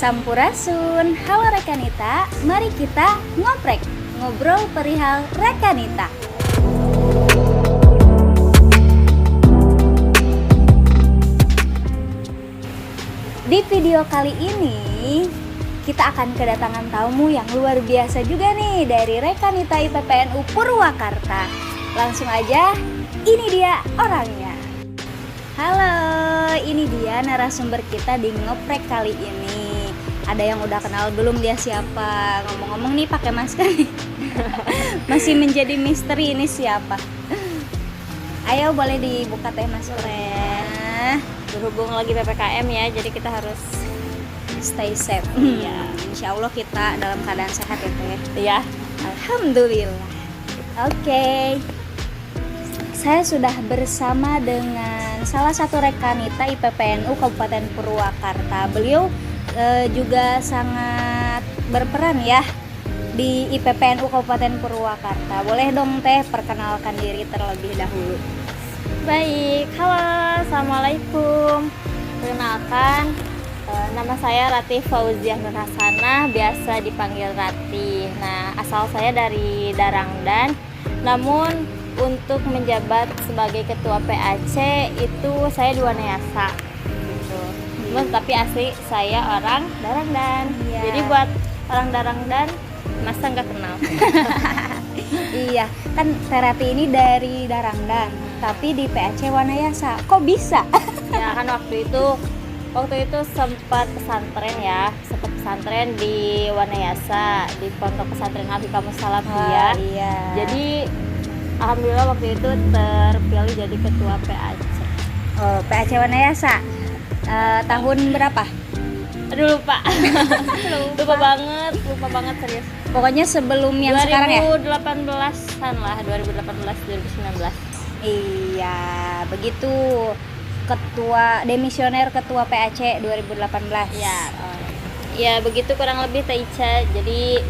Sampurasun, halo Rekanita, mari kita ngoprek, ngobrol perihal Rekanita. Di video kali ini, kita akan kedatangan tamu yang luar biasa juga nih dari Rekanita IPPNU Purwakarta. Langsung aja, ini dia orangnya. Halo, ini dia narasumber kita di ngoprek kali ini. Ada yang udah kenal belum dia siapa? Ngomong-ngomong nih pakai masker nih. Masih menjadi misteri ini siapa? Ayo boleh dibuka teh maskernya. Berhubung lagi PPKM ya, jadi kita harus Stay safe. Iya. Insya Allah kita dalam keadaan sehat ya teh. ya. Alhamdulillah. Oke. Saya sudah bersama dengan salah satu Rekanita IPPNU Kabupaten Purwakarta. Beliau juga sangat berperan ya di IPPNU Kabupaten Purwakarta. Boleh dong teh perkenalkan diri terlebih dahulu. Baik, halo, assalamualaikum. Perkenalkan, nama saya Rati Fauziah Nur Hasanah, biasa dipanggil Rati. Nah, asal saya dari Darangdan, namun untuk menjabat sebagai ketua PAC itu saya di Wanayasa gitu. Tapi asli saya orang Darangdan. Iya. Jadi buat orang Darangdan masa nggak kenal. Iya, kan Terati ini dari Darangdan, tapi di PAC Wanayasa. Kok bisa? Ya kan waktu itu sempat pesantren ya, sempat pesantren di Wanayasa, di Pondok Pesantren Al-Hikam Salafiyah. Iya. Jadi alhamdulillah waktu itu terpilih jadi ketua PAC. Oh, PAC Wanayasa. Tahun berapa? Aduh lupa. lupa banget serius. Pokoknya sebelum yang sekarang ya? 2018-an lah, 2018-2019. Iya, begitu. Demisioner ketua PAC 2018. Ya, ya begitu kurang lebih Taicha. Jadi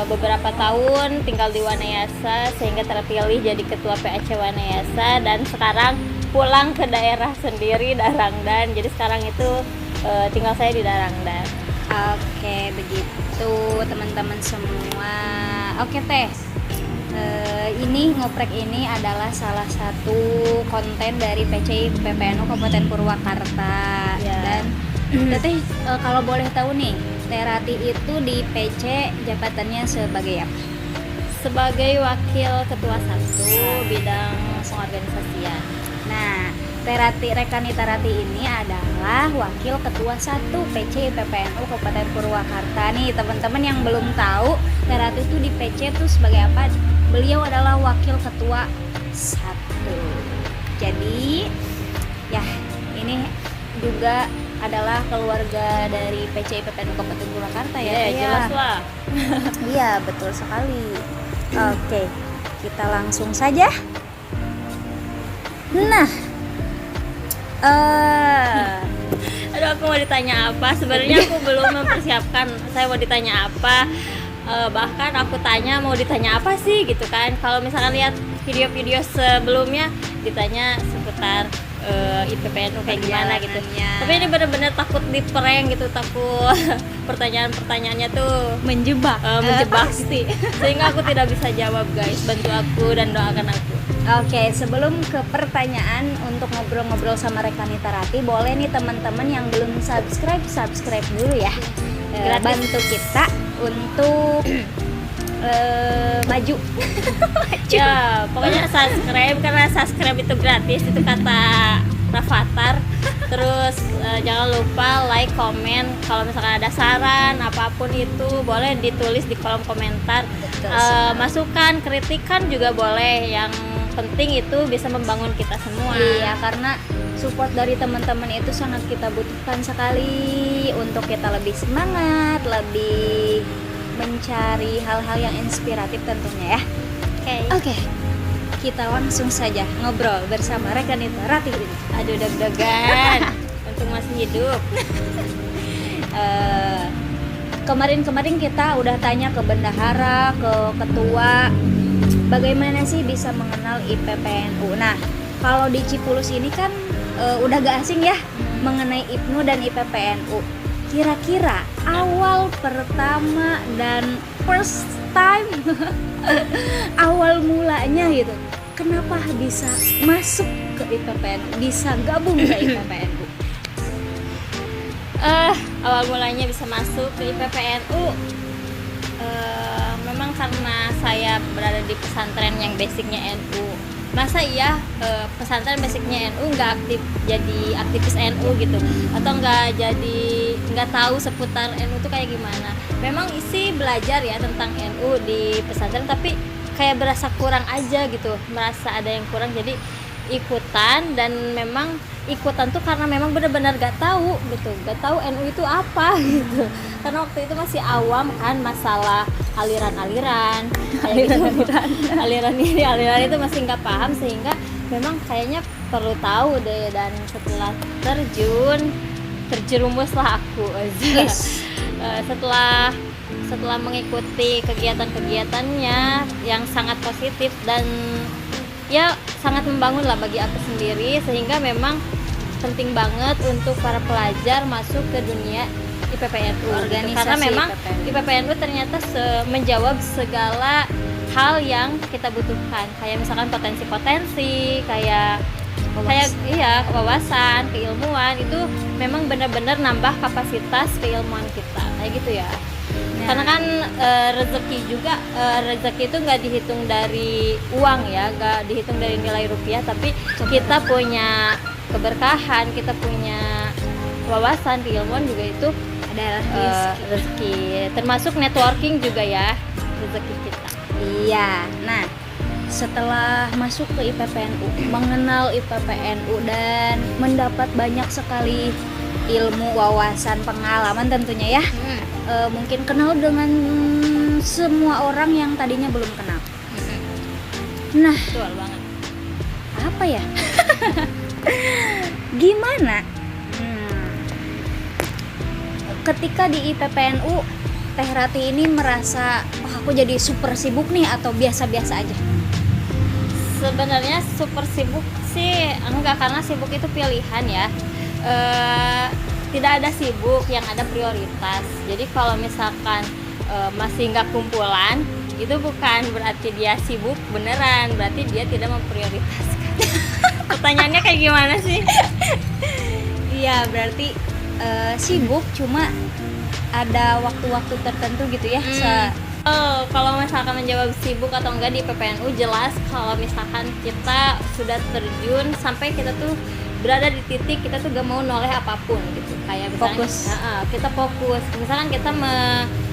beberapa tahun tinggal di Wanayasa sehingga terpilih jadi ketua PAC Wanayasa dan sekarang pulang ke daerah sendiri Darangdan. Jadi sekarang itu tinggal saya di Darangdan. Oke, begitu teman-teman semua. Oke teh, ini ngoprek ini adalah salah satu konten dari PC PPNU Kabupaten Purwakarta. Ya. Dan teh kalau boleh tahu nih, Terati itu di PC jabatannya sebagai apa? Sebagai wakil ketua 1 bidang pengorganisasian. Nah, Rekanita Rati ini adalah wakil ketua 1 PC PPNU Kabupaten Purwakarta. Nih teman-teman yang belum tahu, Terati itu di PC itu sebagai apa? Beliau adalah wakil ketua 1. Jadi ya ini juga adalah keluarga dari PC PPNU Kabupaten Purwakarta ya. Ya, jelas lah. Iya, betul sekali. Oke, kita langsung saja. Nah, Aduh, aku mau ditanya apa? Sebenarnya aku belum mempersiapkan. Saya mau ditanya apa? Bahkan aku tanya mau ditanya apa sih gitu kan? Kalau misalkan lihat video-video sebelumnya ditanya seputar IPPNU kayak gimana gitu. Tapi ini benar-benar takut di-prank gitu, takut pertanyaan-pertanyaannya tuh menjebak. sih. Sehingga aku tidak bisa jawab, guys. Bantu aku dan doakan aku. Oke, sebelum ke pertanyaan untuk ngobrol-ngobrol sama Rekanita Rati, boleh nih teman-teman yang belum subscribe dulu ya. Bantu kita untuk maju. Ya, pokoknya subscribe karena subscribe itu gratis, itu kata Rafathar. Terus jangan lupa like, komen. Kalau misalkan ada saran apapun itu boleh ditulis di kolom komentar. Masukan, kritikan juga boleh. Yang penting itu bisa membangun kita semua. Iya, karena support dari teman-teman itu sangat kita butuhkan sekali untuk kita lebih semangat, lebih mencari hal-hal yang inspiratif tentunya ya. Oke. Kita langsung saja ngobrol bersama Rekanita Rati ini. Aduh, deg-degan. Untung masih hidup. Kemarin kita udah tanya ke bendahara, ke ketua, bagaimana sih bisa mengenal IPPNU. Nah, kalau di Cipulus ini kan udah gak asing ya mengenai IPNU dan IPPNU. kira-kira awal pertama dan first time awal mulanya gitu, kenapa bisa masuk ke IPPNU, bisa gabung ke IPPNU? Awal mulanya bisa masuk ke IPPNU memang karena saya berada di pesantren yang basicnya NU. Masa iya pesantren basicnya NU nggak aktif jadi aktivis NU gitu, atau nggak tahu seputar NU tuh kayak gimana. Memang isi belajar ya tentang NU di pesantren, tapi kayak berasa kurang aja gitu, merasa ada yang kurang, jadi ikutan. Dan memang ikutan tuh karena memang benar-benar gak tahu gitu, gak tahu NU itu apa gitu, karena waktu itu masih awam kan masalah aliran-aliran kayak gitu. aliran itu masih nggak paham, sehingga memang kayaknya perlu tahu deh. Dan setelah terjerumuslah aku setelah mengikuti kegiatan-kegiatannya yang sangat positif dan ya sangat membangun lah bagi aku sendiri, sehingga memang penting banget untuk para pelajar masuk ke dunia IPPNU gitu. Karena memang IPPNU ternyata menjawab segala hal yang kita butuhkan, kayak misalkan potensi-potensi, kayak wawasan, keilmuan, itu memang benar-benar nambah kapasitas keilmuan kita kayak gitu ya. Karena kan rezeki itu nggak dihitung dari uang ya, nggak dihitung dari nilai rupiah, tapi kita punya keberkahan, kita punya wawasan, keilmuan juga itu Adalah rezeki, termasuk networking juga ya, rezeki kita. Iya. Nah, setelah masuk ke IPPNU, mengenal IPPNU dan mendapat banyak sekali ilmu, wawasan, pengalaman tentunya ya. Mungkin kenal dengan semua orang yang tadinya belum kenal. Nah, Betul banget. apa ya? Gimana? Ketika di IPPNU, Teh Rati ini merasa, aku jadi super sibuk nih atau biasa-biasa aja? Sebenarnya super sibuk sih enggak, karena sibuk itu pilihan ya. Tidak ada sibuk, yang ada prioritas. Jadi kalau misalkan masih nggak kumpulan, itu bukan berarti dia sibuk beneran, berarti dia tidak memprioritaskan. Pertanyaannya kayak gimana sih? Iya, berarti sibuk, cuma ada waktu-waktu tertentu gitu ya. Kalau misalkan menjawab sibuk atau enggak di PPNU, jelas kalau misalkan kita sudah terjun sampai kita tuh berada di titik kita tuh gak mau noleh apapun gitu, kayak misalnya Fokus. Kita fokus, misalkan kita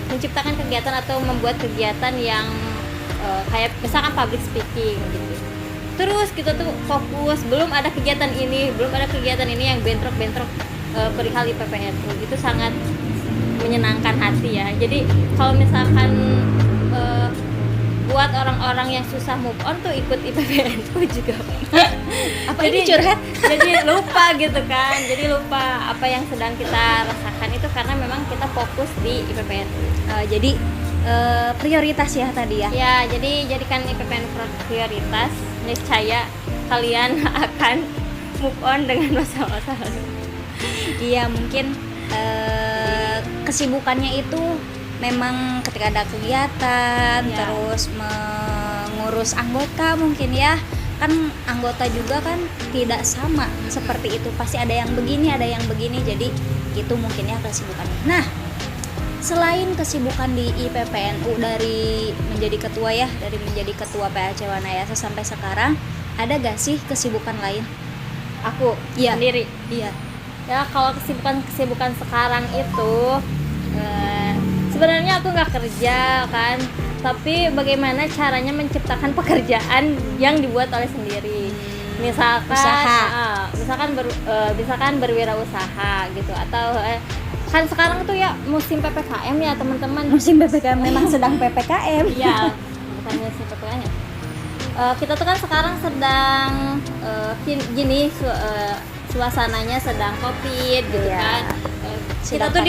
menciptakan kegiatan atau membuat kegiatan yang kayak misalkan public speaking gitu, terus kita tuh fokus, belum ada kegiatan ini yang bentrok perihal IPPNU, itu sangat menyenangkan hati ya. Jadi kalau misalkan buat orang-orang yang susah move on tuh ikut IPPNU juga. Apa jadi, ini curhat? Jadi lupa gitu kan, jadi lupa apa yang sedang kita rasakan itu karena memang kita fokus di IPPNU. Jadi prioritas ya tadi ya? Ya, jadi jadikan IPPNU prioritas, niscaya kalian akan move on dengan masalah-masalah. Iya, mungkin kesibukannya itu memang ketika ada kegiatan, ya. Terus mengurus anggota mungkin ya, kan anggota juga kan tidak sama seperti itu, pasti ada yang begini, jadi gitu mungkin ya kesibukannya. Nah, selain kesibukan di IPPNU dari menjadi ketua ya, dari menjadi ketua PAC Wanayasa sampai sekarang, ada gak sih kesibukan lain? Aku sendiri. Iya. Ya, kalau kesibukan sekarang itu sebenarnya aku nggak kerja kan, tapi bagaimana caranya menciptakan pekerjaan yang dibuat oleh sendiri. Misalkan berwirausaha gitu, atau kan sekarang tuh ya musim PPKM ya teman-teman. Musim PPKM memang sedang PPKM. Iya, bukan musim PPKM ya. Kita tuh kan sekarang sedang suasananya sedang COVID gitu kan. Kita tuh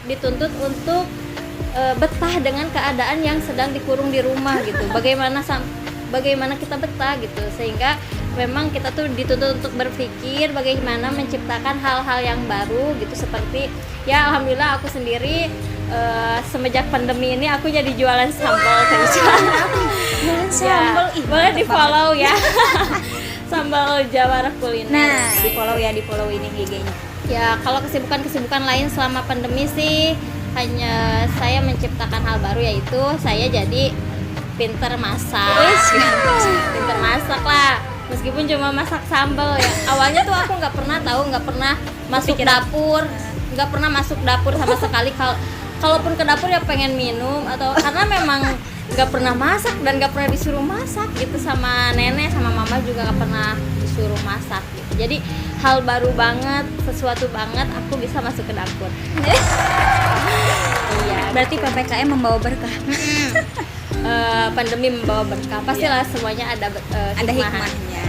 dituntut untuk betah dengan keadaan yang sedang dikurung di rumah gitu. Bagaimana kita betah gitu, sehingga memang kita tuh dituntut untuk berpikir bagaimana menciptakan hal-hal yang baru gitu, seperti ya alhamdulillah aku sendiri semenjak pandemi ini aku jadi jualan sambal Jualan sambal, ya, boleh di follow ya. Sambal Jawara Kuliner. Nah, di follow ini IG-nya. Ya, kalau kesibukan lain selama pandemi sih hanya saya menciptakan hal baru, yaitu saya jadi pinter masak. Pinter masak lah. Meskipun cuma masak sambal ya. Awalnya tuh aku nggak pernah masuk dapur, nggak pernah masuk dapur sama sekali. Kalaupun ke dapur ya pengen minum, atau karena memang nggak pernah masak dan nggak pernah disuruh masak gitu, sama nenek sama mama juga nggak pernah disuruh masak gitu. Jadi hal baru banget, sesuatu banget aku bisa masuk ke dapur. Iya, Berarti PPKM membawa berkah. Pandemi membawa berkah, pastilah semuanya ada Ada hikmahnya.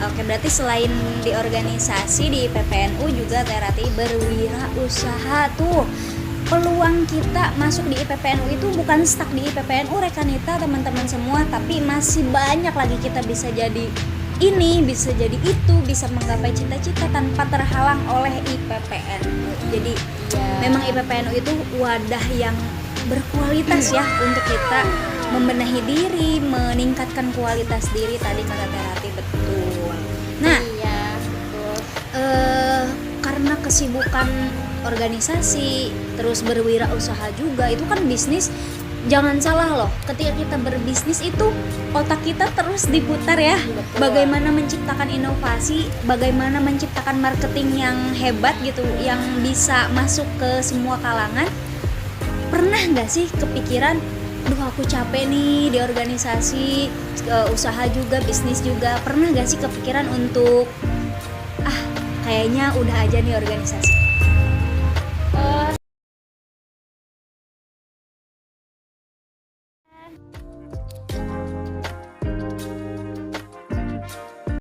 Oke, berarti selain di organisasi di PPNU juga Teh Rati berwirausaha tuh. Peluang kita masuk di IPPNU itu bukan stuck di IPPNU Rekanita teman-teman semua, tapi masih banyak lagi kita bisa jadi ini, bisa jadi itu, bisa menggapai cita-cita tanpa terhalang oleh IPPNU. Jadi memang IPPNU itu wadah yang berkualitas ya untuk kita membenahi diri, meningkatkan kualitas diri, tadi kata Teh Rati betul. Nah, iya, betul. Karena kesibukan organisasi terus berwirausaha juga, itu kan bisnis. Jangan salah loh, ketika kita berbisnis itu otak kita terus diputar ya. Betul. Bagaimana menciptakan inovasi, bagaimana menciptakan marketing yang hebat gitu, yang bisa masuk ke semua kalangan. Pernah nggak sih kepikiran, duh aku capek nih di organisasi, usaha juga, bisnis juga. Pernah nggak sih kepikiran untuk kayaknya udah aja nih organisasi?